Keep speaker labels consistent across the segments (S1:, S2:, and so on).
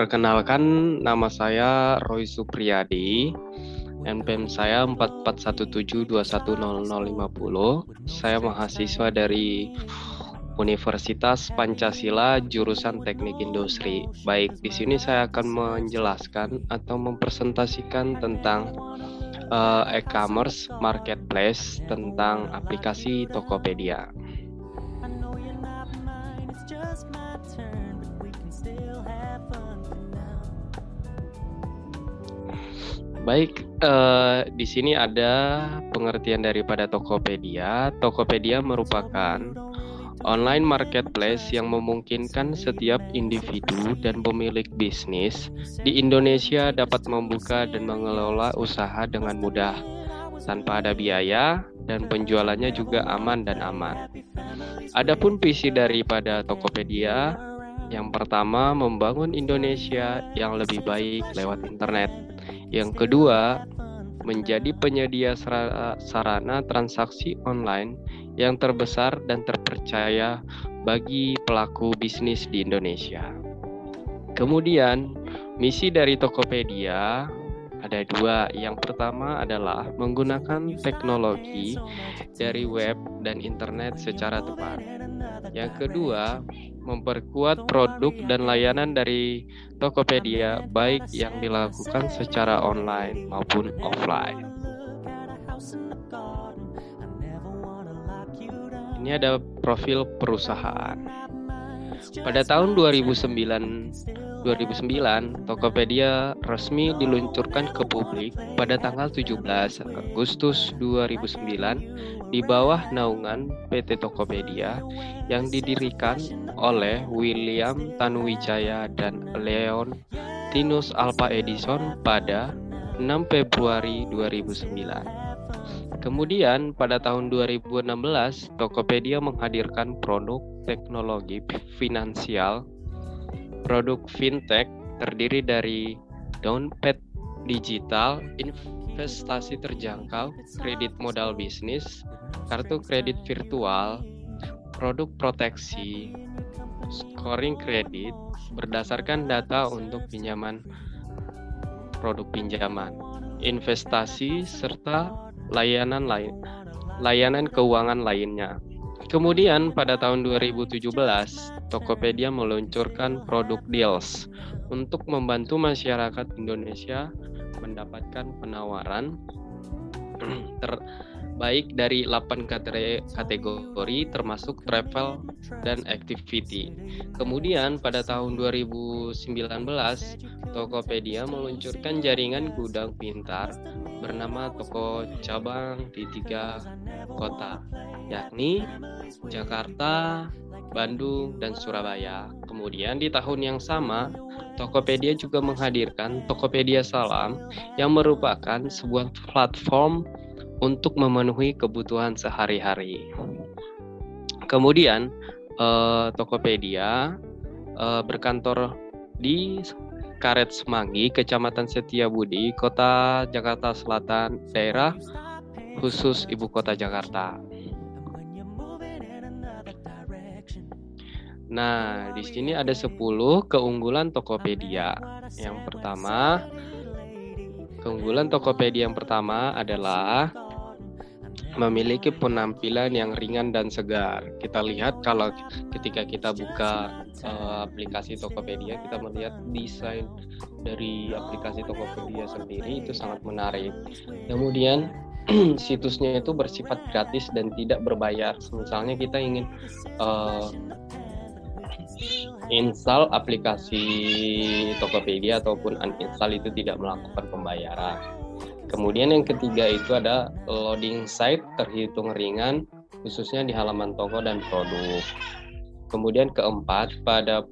S1: Perkenalkan, nama saya Roy Supriyadi. NPM saya 4417210050. Saya mahasiswa dari Universitas Pancasila jurusan Teknik Industri. Baik, di sini saya akan menjelaskan atau mempresentasikan tentang e-commerce marketplace, tentang aplikasi Tokopedia. Baik, di sini ada pengertian daripada Tokopedia. Tokopedia merupakan online marketplace yang memungkinkan setiap individu dan pemilik bisnis di Indonesia dapat membuka dan mengelola usaha dengan mudah, tanpa ada biaya, dan penjualannya juga aman dan aman. Adapun visi daripada Tokopedia, yang pertama, membangun Indonesia yang lebih baik lewat internet. Yang kedua, menjadi penyedia sarana transaksi online yang terbesar dan terpercaya bagi pelaku bisnis di Indonesia. Kemudian, misi dari Tokopedia ada dua. Yang pertama adalah menggunakan teknologi dari web dan internet secara tepat. Yang kedua, memperkuat produk dan layanan dari Tokopedia baik yang dilakukan secara online maupun offline. Ini ada profil perusahaan. Pada tahun 2009, Tokopedia resmi diluncurkan ke publik pada tanggal 17 Agustus 2009 di bawah naungan PT Tokopedia yang didirikan oleh William Tanuwijaya dan Leon Tinus Alva Edison pada 6 Februari 2009. Kemudian pada tahun 2016, Tokopedia menghadirkan produk teknologi finansial, produk fintech terdiri dari dompet digital, investasi terjangkau, kredit modal bisnis, kartu kredit virtual, produk proteksi, scoring kredit berdasarkan data untuk pinjaman, produk pinjaman, investasi, serta layanan keuangan lainnya. Kemudian pada tahun 2017, Tokopedia meluncurkan produk Deals untuk membantu masyarakat Indonesia mendapatkan penawaran terbaik dari 8 kategori termasuk travel dan activity. Kemudian pada tahun 2019, Tokopedia meluncurkan jaringan gudang pintar bernama Toko Cabang di 3 kota, yakni Jakarta, Bandung, dan Surabaya. Kemudian di tahun yang sama, Tokopedia juga menghadirkan Tokopedia Salam yang merupakan sebuah platform untuk memenuhi kebutuhan sehari-hari. Kemudian Tokopedia berkantor di Karet Semanggi, Kecamatan Setiabudi, Kota Jakarta Selatan, daerah khusus Ibu Kota Jakarta. Nah, di sini ada 10 keunggulan Tokopedia. Yang pertama, keunggulan Tokopedia yang pertama adalah memiliki penampilan yang ringan dan segar. Kita lihat kalau ketika kita buka aplikasi Tokopedia, kita melihat desain dari aplikasi Tokopedia sendiri itu sangat menarik. Kemudian situsnya itu bersifat gratis dan tidak berbayar. Misalnya kita ingin install aplikasi Tokopedia ataupun uninstall itu tidak melakukan pembayaran. Kemudian yang ketiga itu ada loading site terhitung ringan, khususnya di halaman toko dan produk. Kemudian keempat, pada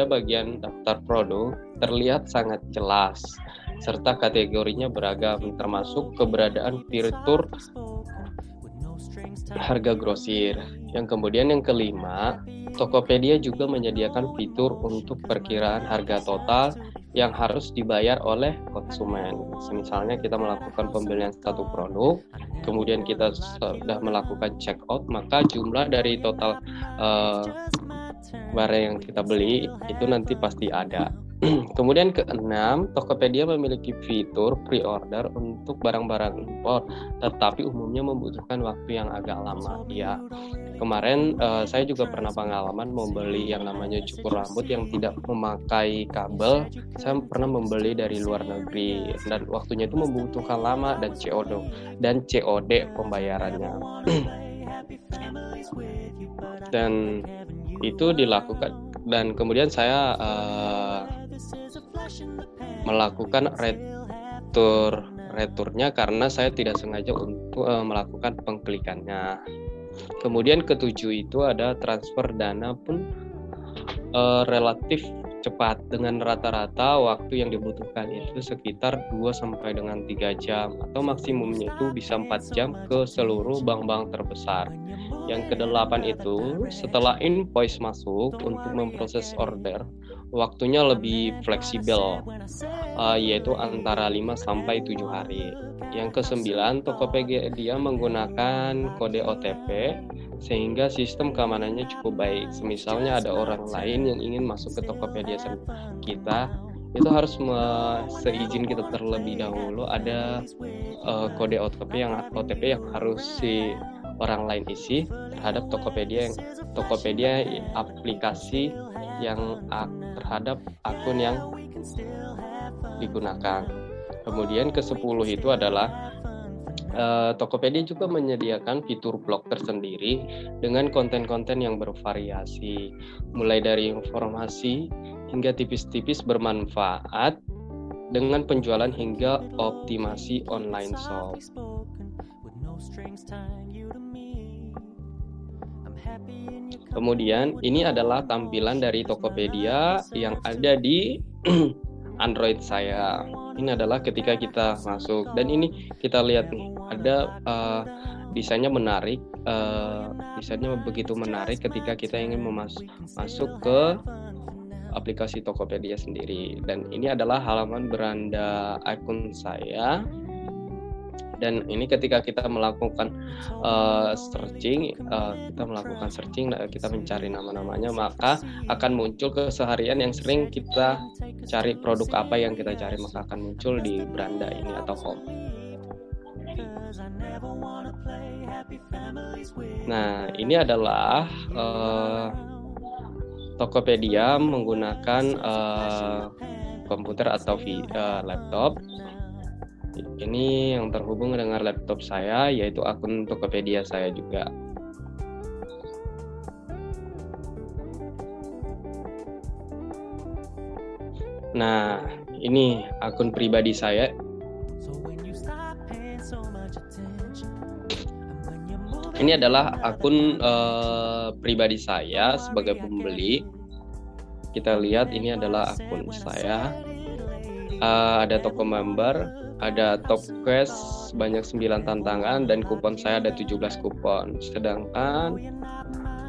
S1: bagian daftar produk terlihat sangat jelas, serta kategorinya beragam, termasuk keberadaan fitur harga grosir. Yang kemudian yang kelima, Tokopedia juga menyediakan fitur untuk perkiraan harga total yang harus dibayar oleh konsumen. Misalnya kita melakukan pembelian satu produk, kemudian kita sudah melakukan check out, maka jumlah dari total barang yang kita beli itu nanti pasti ada. Kemudian keenam, Tokopedia memiliki fitur pre-order untuk barang-barang impor, tetapi umumnya membutuhkan waktu yang agak lama. Ya, kemarin saya juga pernah pengalaman membeli yang namanya cukur rambut yang tidak memakai kabel. Saya pernah membeli dari luar negeri dan waktunya itu membutuhkan lama dan COD pembayarannya. Dan itu dilakukan dan kemudian saya melakukan returnya karena saya tidak sengaja untuk melakukan pengklikannya. Kemudian ketujuh itu ada transfer dana pun relatif cepat dengan rata-rata waktu yang dibutuhkan itu sekitar 2 sampai dengan 3 jam atau maksimumnya itu bisa 4 jam ke seluruh bank-bank terbesar. Yang kedelapan itu setelah invoice masuk untuk memproses order, waktunya lebih fleksibel, yaitu antara 5 sampai 7 hari. Yang kesembilan, Tokopedia menggunakan kode OTP sehingga sistem keamanannya cukup baik. Misalnya ada orang lain yang ingin masuk ke Tokopedia kita, itu harus seizin kita terlebih dahulu. Ada kode OTP yang harus si orang lain isi terhadap Tokopedia aplikasi yang terhadap akun yang digunakan. Kemudian ke-10 itu adalah Tokopedia juga menyediakan fitur blog tersendiri dengan konten-konten yang bervariasi, mulai dari informasi hingga tipis-tipis bermanfaat dengan penjualan hingga optimasi online shop. Kemudian ini adalah tampilan dari Tokopedia yang ada di Android saya. Ini adalah ketika kita masuk dan ini kita lihat nih ada desainnya menarik, desainnya begitu menarik ketika kita ingin masuk ke aplikasi Tokopedia sendiri. Dan ini adalah halaman beranda akun saya. Dan ini ketika kita melakukan searching, kita mencari nama-namanya, maka akan muncul keseharian yang sering kita cari, produk apa yang kita cari, maka akan muncul di beranda ini atau home. Nah, ini adalah Tokopedia menggunakan komputer atau laptop. Ini yang terhubung dengan laptop saya, yaitu akun Tokopedia saya juga. Nah, ini akun pribadi saya. Ini adalah akun pribadi saya sebagai pembeli. Kita lihat ini adalah akun saya. Ada toko member, ada top quest sebanyak 9 tantangan dan kupon saya ada 17 kupon. Sedangkan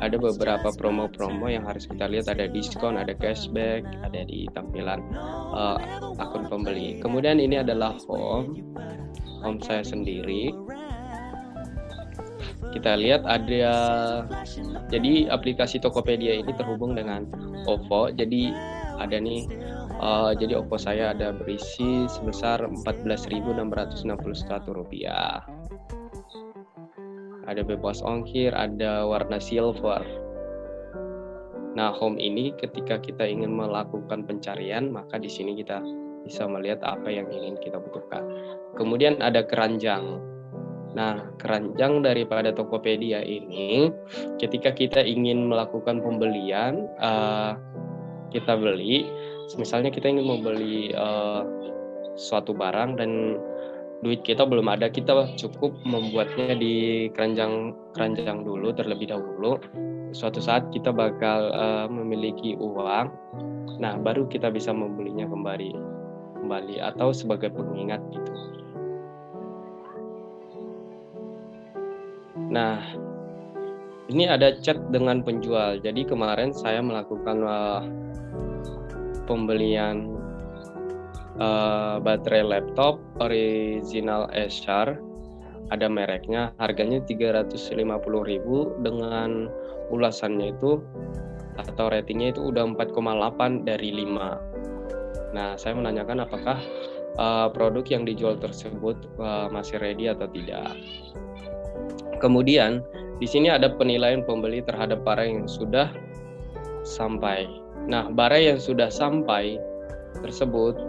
S1: ada beberapa promo-promo yang harus kita lihat, ada diskon, ada cashback, ada di tampilan akun pembeli. Kemudian ini adalah home saya sendiri. Kita lihat jadi aplikasi Tokopedia ini terhubung dengan OVO. Jadi ada nih, jadi OVO saya ada berisi sebesar Rp14.661. Ada bebas ongkir, ada warna silver. Nah, home ini ketika kita ingin melakukan pencarian, maka di sini kita bisa melihat apa yang ingin kita butuhkan. Kemudian ada keranjang. Nah, keranjang daripada Tokopedia ini, ketika kita ingin melakukan pembelian, kita beli, misalnya kita ingin membeli suatu barang dan duit kita belum ada, kita cukup membuatnya di keranjang dulu terlebih dahulu. Suatu saat kita bakal memiliki uang, nah baru kita bisa membelinya kembali atau sebagai pengingat gitu. Nah, ini ada chat dengan penjual. Jadi kemarin saya melakukan pembelian baterai laptop original Acer, ada mereknya, harganya 350.000 dengan ulasannya itu atau ratingnya itu udah 4,8 dari 5. Nah, saya menanyakan apakah produk yang dijual tersebut masih ready atau tidak. Kemudian di sini ada penilaian pembeli terhadap barang yang sudah sampai. Nah, barang yang sudah sampai tersebut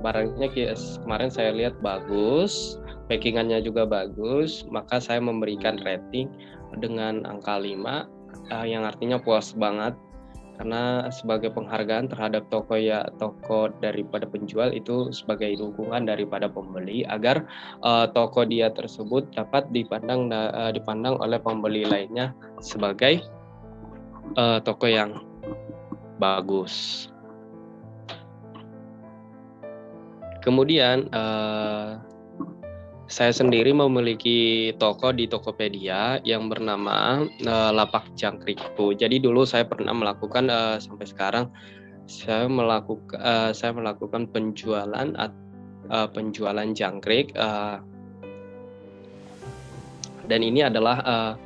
S1: barangnya kemarin saya lihat bagus, packingannya juga bagus, maka saya memberikan rating dengan angka 5 yang artinya puas banget, karena sebagai penghargaan terhadap toko daripada penjual itu sebagai dukungan daripada pembeli agar toko dia tersebut dapat dipandang oleh pembeli lainnya sebagai toko yang bagus. Kemudian saya sendiri memiliki toko di Tokopedia yang bernama Lapak Jangkrikku. Jadi dulu saya pernah melakukan sampai sekarang saya melakukan penjualan jangkrik dan ini adalah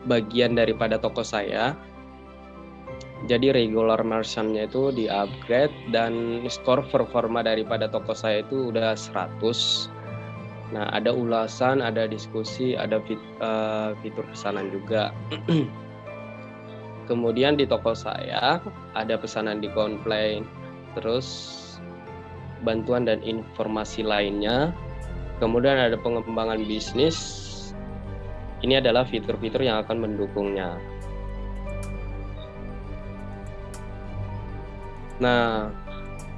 S1: bagian daripada toko saya. Jadi regular merchant-nya itu di-upgrade dan skor performa daripada toko saya itu udah 100. Nah, ada ulasan, ada diskusi, ada fitur pesanan juga. Kemudian di toko saya ada pesanan di komplain, terus bantuan dan informasi lainnya. Kemudian ada pengembangan bisnis. Ini adalah fitur-fitur yang akan mendukungnya. Nah,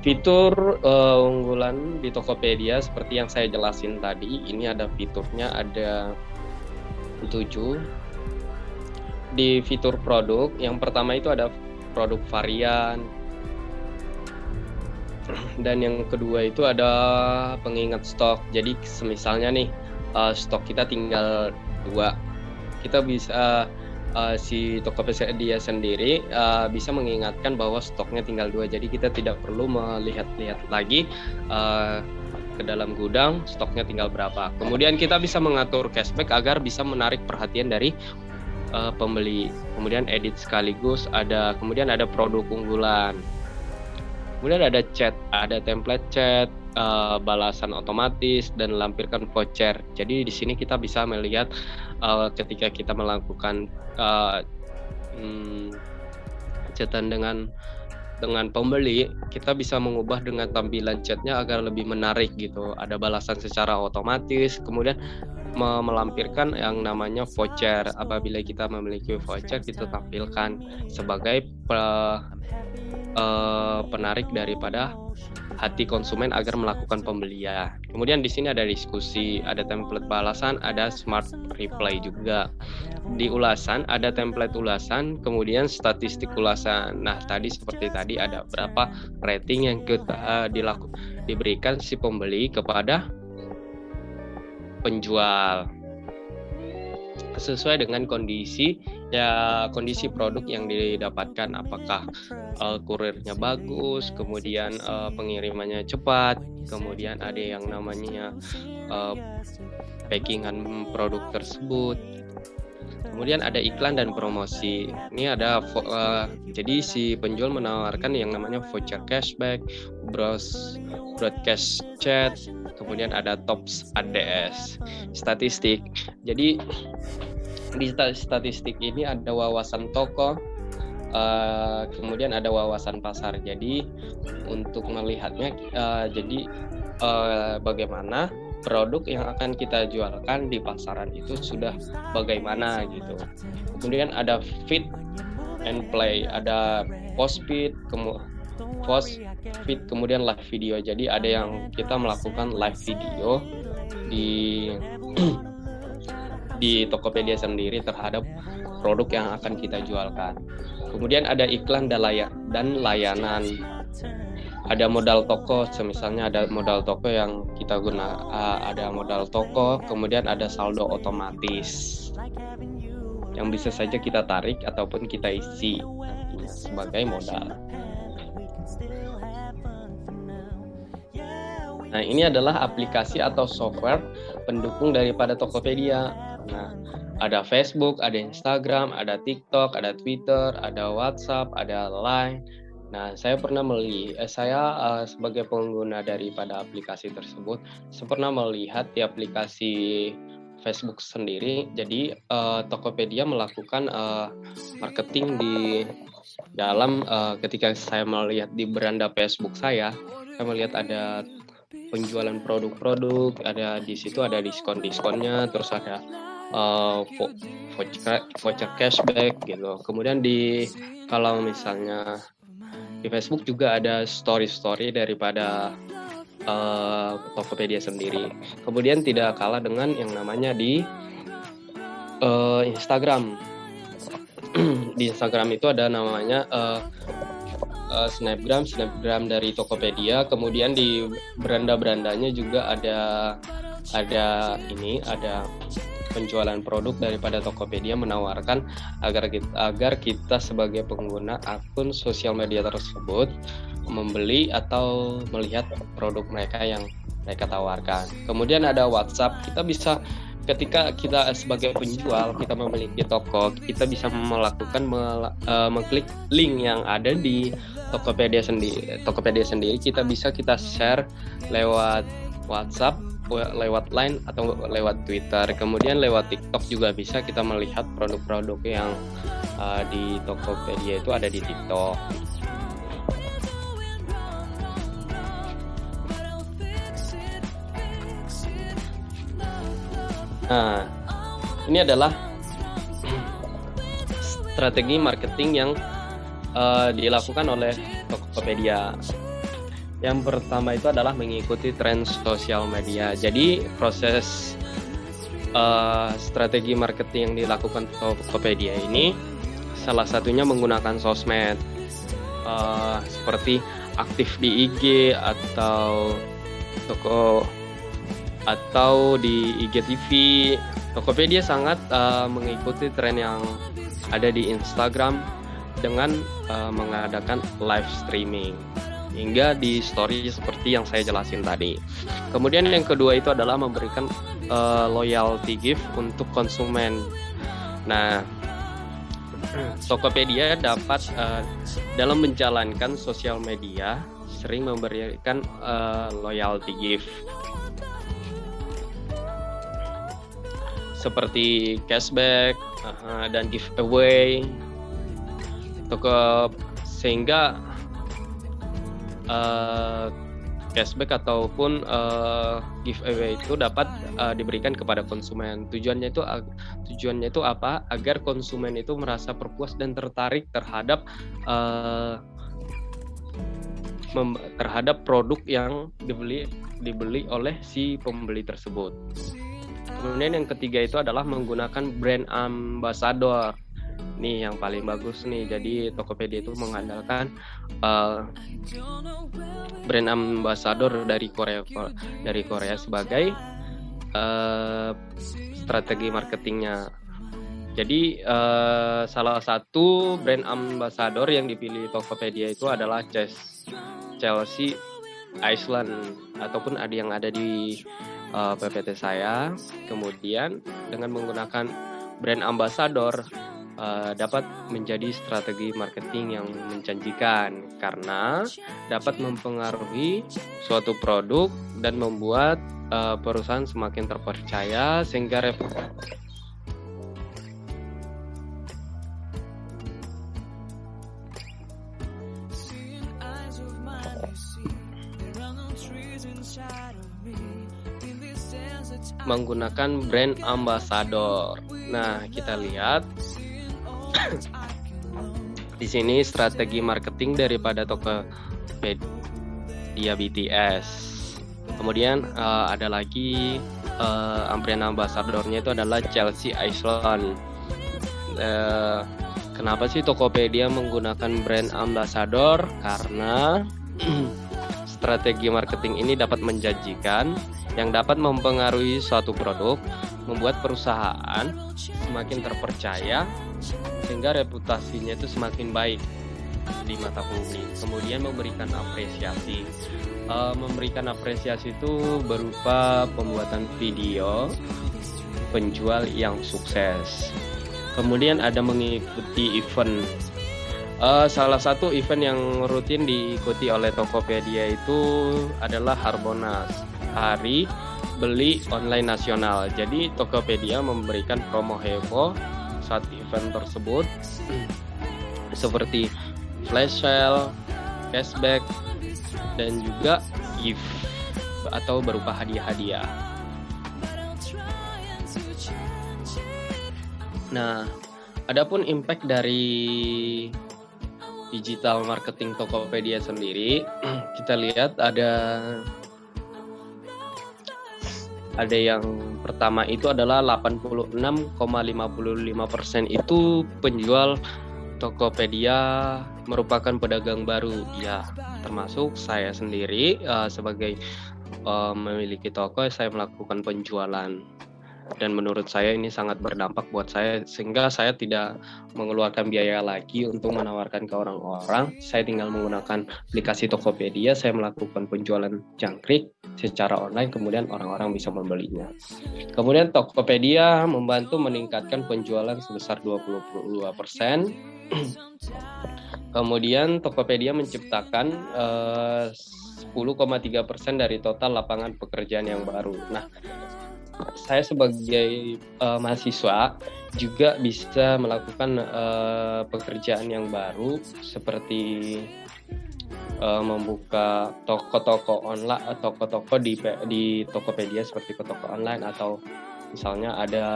S1: fitur unggulan di Tokopedia seperti yang saya jelasin tadi, ini ada fiturnya ada 7. Di fitur produk, yang pertama itu ada produk varian, dan yang kedua itu ada pengingat stok. Jadi misalnya nih stok kita tinggal 2, kita bisa si Tokopedia sendiri bisa mengingatkan bahwa stoknya tinggal 2, jadi kita tidak perlu melihat-lihat lagi ke dalam gudang stoknya tinggal berapa. Kemudian kita bisa mengatur cashback agar bisa menarik perhatian dari pembeli. Kemudian edit sekaligus kemudian ada produk unggulan. Kemudian ada chat, ada template chat, balasan otomatis, dan lampirkan voucher. Jadi di sini kita bisa melihat ketika kita melakukan chatan dengan pembeli, kita bisa mengubah dengan tampilan chatnya agar lebih menarik gitu. Ada balasan secara otomatis, kemudian melampirkan yang namanya voucher. Apabila kita memiliki voucher, kita tampilkan sebagai penarik daripada hati konsumen agar melakukan pembelian. Kemudian di sini ada diskusi, ada template balasan, ada smart reply juga. Di ulasan ada template ulasan, kemudian statistik ulasan. Nah, seperti tadi ada berapa rating yang diberikan si pembeli kepada penjual sesuai dengan kondisi produk yang didapatkan, apakah kurirnya bagus, kemudian pengirimannya cepat, kemudian ada yang namanya packingan produk tersebut. Kemudian ada iklan dan promosi. Ini ada jadi si penjual menawarkan yang namanya voucher cashback, broadcast chat, kemudian ada tops ADS, statistik. Jadi di statistik ini ada wawasan toko, kemudian ada wawasan pasar. Jadi untuk melihatnya, bagaimana produk yang akan kita jualkan di pasaran itu sudah bagaimana gitu. Kemudian ada feed and play, ada post feed, kemudian live video. Jadi ada yang kita melakukan live video di Tokopedia sendiri terhadap produk yang akan kita jualkan. Kemudian ada iklan dan layanan. Ada modal toko, misalnya ada modal toko yang kita ada modal toko, kemudian ada saldo otomatis yang bisa saja kita tarik ataupun kita isi sebagai modal. Nah, ini adalah aplikasi atau software pendukung daripada Tokopedia. Nah, Ada Facebook, ada Instagram, ada TikTok, ada Twitter, ada WhatsApp, ada Line. Nah, saya sebagai pengguna daripada aplikasi tersebut, saya pernah melihat di aplikasi Facebook sendiri. Jadi Tokopedia melakukan marketing di dalam ketika saya melihat di beranda Facebook saya melihat ada penjualan produk-produk, ada di situ ada diskon-diskonnya, terus ada voucher cashback gitu. Kemudian kalau misalnya di Facebook juga ada story-story daripada Tokopedia sendiri. Kemudian tidak kalah dengan yang namanya di Instagram. Di Instagram itu ada namanya Snapgram dari Tokopedia. Kemudian di beranda-berandanya juga ada penjualan produk daripada Tokopedia menawarkan agar kita sebagai pengguna akun sosial media tersebut membeli atau melihat produk mereka yang mereka tawarkan. Kemudian ada WhatsApp. Ketika kita sebagai penjual, kita memiliki toko, kita bisa mengklik link yang ada di Tokopedia sendiri. Kita share lewat WhatsApp, lewat Line atau lewat Twitter. Kemudian lewat TikTok juga bisa kita melihat produk-produk yang di Tokopedia itu ada di TikTok. Nah, ini adalah strategi marketing yang dilakukan oleh Tokopedia. Yang pertama itu adalah mengikuti tren sosial media. Jadi proses strategi marketing yang dilakukan Tokopedia ini salah satunya menggunakan sosmed, seperti aktif di IG atau di IGTV. Tokopedia sangat mengikuti tren yang ada di Instagram dengan mengadakan live streaming hingga di story seperti yang saya jelasin tadi. Kemudian yang kedua itu adalah memberikan loyalty gift untuk konsumen. Nah, Tokopedia dapat dalam menjalankan sosial media sering memberikan loyalty gift seperti cashback dan giveaway, sehingga cashback ataupun giveaway itu dapat diberikan kepada konsumen. Tujuannya itu apa? Agar konsumen itu merasa berpuas dan tertarik terhadap produk yang dibeli oleh si pembeli tersebut. Kemudian yang ketiga itu adalah menggunakan brand ambassador. Nih yang paling bagus nih. Jadi Tokopedia itu mengandalkan brand ambassador dari Korea sebagai strategi marketingnya. Jadi salah satu brand ambassador yang dipilih Tokopedia itu adalah Chelsea Island ataupun yang ada di PPT saya. Kemudian dengan menggunakan brand ambassador dapat menjadi strategi marketing yang menjanjikan karena dapat mempengaruhi suatu produk dan membuat perusahaan semakin terpercaya sehingga menggunakan brand ambassador. Nah, kita lihat di sini strategi marketing daripada Tokopedia BTS. Kemudian ada lagi brand ambassadornya itu adalah Chelsea Island. Kenapa sih Tokopedia menggunakan brand ambassador? Karena strategi marketing ini dapat menjanjikan yang dapat mempengaruhi suatu produk, membuat perusahaan semakin terpercaya sehingga reputasinya itu semakin baik di mata publik. Kemudian memberikan apresiasi. Memberikan apresiasi itu berupa pembuatan video penjual yang sukses. Kemudian ada mengikuti event. Salah satu event yang rutin diikuti oleh Tokopedia itu adalah Harbolnas, Hari Beli Online Nasional. Jadi Tokopedia memberikan promo heboh saat event tersebut seperti flash sale, cashback, dan juga gift atau berupa hadiah-hadiah. Nah, adapun impact dari digital marketing Tokopedia sendiri, kita lihat ada yang pertama itu adalah 86,55% itu penjual Tokopedia merupakan pedagang baru. Ya, termasuk saya sendiri sebagai memiliki toko, saya melakukan penjualan. Dan menurut saya ini sangat berdampak buat saya, sehingga saya tidak mengeluarkan biaya lagi untuk menawarkan ke orang-orang. Saya tinggal menggunakan aplikasi Tokopedia, saya melakukan penjualan jangkrik secara online, kemudian orang-orang bisa membelinya. Kemudian Tokopedia membantu meningkatkan penjualan sebesar 22%. Kemudian Tokopedia menciptakan 10,3% dari total lapangan pekerjaan yang baru. Nah, saya sebagai mahasiswa juga bisa melakukan pekerjaan yang baru seperti membuka toko-toko online, toko-toko di Tokopedia seperti toko online, atau misalnya ada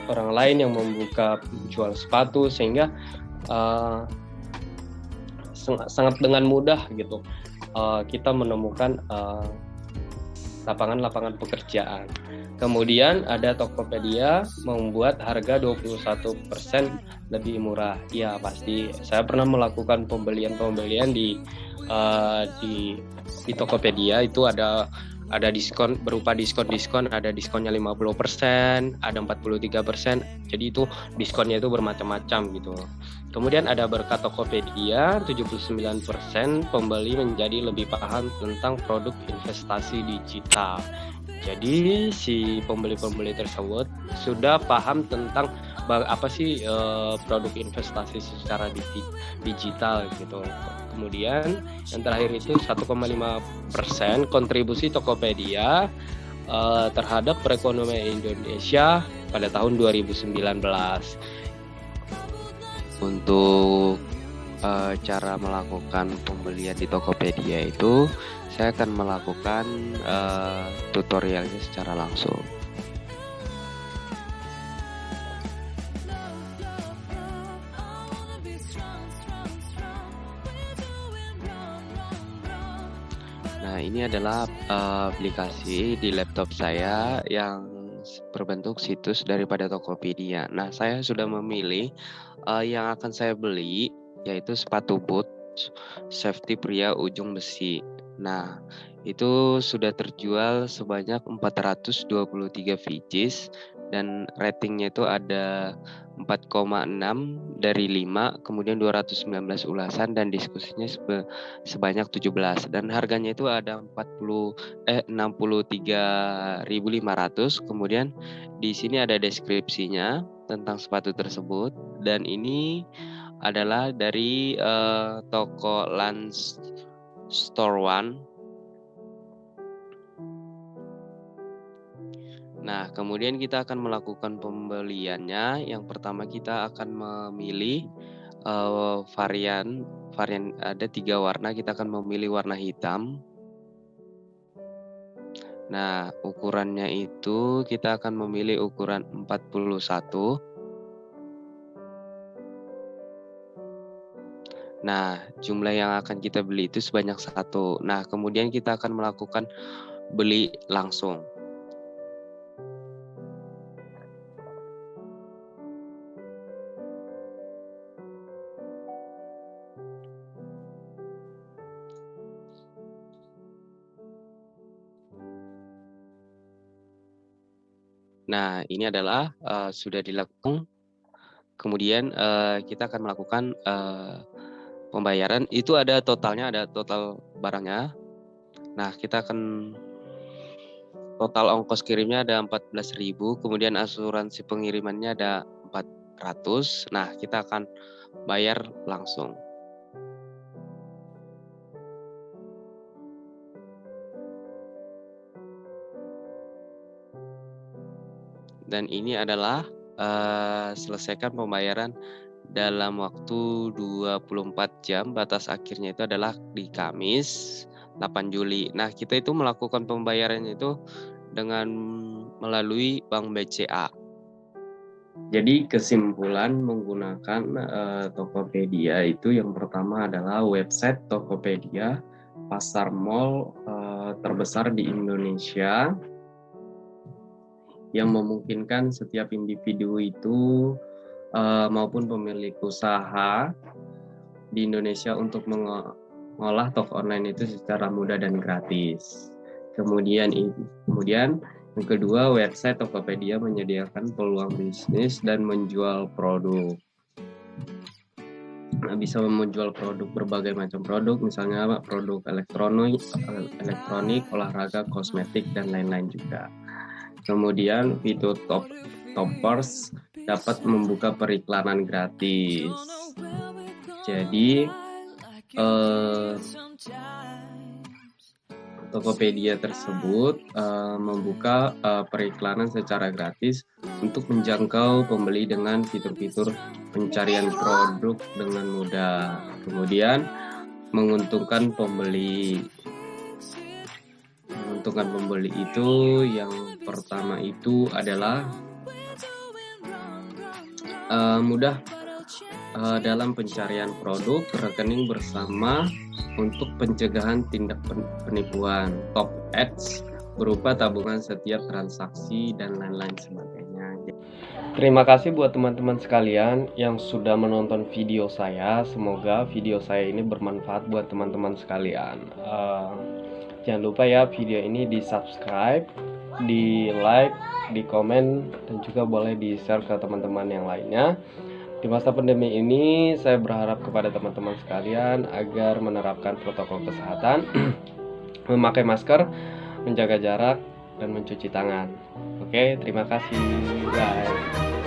S1: orang lain yang membuka jual sepatu, sehingga sangat dengan mudah gitu kita menemukan lapangan pekerjaan. Kemudian ada Tokopedia membuat harga 21% lebih murah. Ya, pasti saya pernah melakukan pembelian di Tokopedia. Itu ada diskon, berupa diskon, ada diskonnya 50%, ada 43%. Jadi itu diskonnya itu bermacam-macam gitu. Kemudian ada berkat Tokopedia, 79% pembeli menjadi lebih paham tentang produk investasi digital. Jadi si pembeli-pembeli tersebut sudah paham tentang apa sih produk investasi secara digital gitu. Kemudian yang terakhir itu 1,5% kontribusi Tokopedia terhadap perekonomian Indonesia pada tahun 2019. Untuk cara melakukan pembelian di Tokopedia itu, saya akan melakukan tutorialnya secara langsung. Nah, ini adalah aplikasi di laptop saya yang berbentuk situs daripada Tokopedia. Nah, saya sudah memilih yang akan saya beli, yaitu sepatu boot safety pria ujung besi. Nah, itu sudah terjual sebanyak 423 pieces dan ratingnya itu ada 4,6 dari 5, kemudian 219 ulasan dan diskusinya sebanyak 17, dan harganya itu ada 63.500. Kemudian di sini ada deskripsinya tentang sepatu tersebut, dan ini adalah dari toko Lance Store One. Nah, kemudian kita akan melakukan pembeliannya. Yang pertama kita akan memilih varian ada 3 warna. Kita akan memilih warna hitam. Nah, ukurannya itu kita akan memilih ukuran 41. Nah, jumlah yang akan kita beli itu sebanyak 1. Nah, kemudian kita akan melakukan beli langsung. Nah, ini adalah sudah dilakukan. Kemudian kita akan melakukan pembayaran. Itu ada totalnya, ada total barangnya. Nah, kita akan total ongkos kirimnya ada 14.000, kemudian asuransi pengirimannya ada 400. Nah, kita akan bayar langsung. Dan ini adalah selesaikan pembayaran dalam waktu 24 jam. Batas akhirnya itu adalah di Kamis 8 Juli. Nah, kita itu melakukan pembayarannya itu dengan melalui Bank BCA. Jadi kesimpulan menggunakan Tokopedia itu yang pertama adalah website Tokopedia, pasar mall terbesar di Indonesia, yang memungkinkan setiap individu itu maupun pemilik usaha di Indonesia untuk mengolah toko online itu secara mudah dan gratis. Kemudian yang kedua, website Tokopedia menyediakan peluang bisnis dan menjual produk. Bisa menjual produk, berbagai macam produk, misalnya produk elektronik, olahraga, kosmetik, dan lain-lain juga. Kemudian fitur toppers dapat membuka periklanan gratis. Jadi Tokopedia tersebut membuka periklanan secara gratis untuk menjangkau pembeli dengan fitur-fitur pencarian produk dengan mudah. Kemudian menguntungkan pembeli. Menguntungkan pembeli itu yang pertama itu adalah mudah dalam pencarian produk, rekening bersama untuk pencegahan tindak penipuan, top ads berupa tabungan setiap transaksi, dan lain-lain sebagainya. Terima kasih buat teman-teman sekalian yang sudah menonton video saya. Semoga video saya ini bermanfaat buat teman-teman sekalian. Jangan lupa ya, video ini di subscribe, di like, di komen, dan juga boleh di share ke teman-teman yang lainnya. Di masa pandemi ini, saya berharap kepada teman-teman sekalian agar menerapkan protokol kesehatan, memakai masker, menjaga jarak, dan mencuci tangan. Oke, terima kasih. Bye.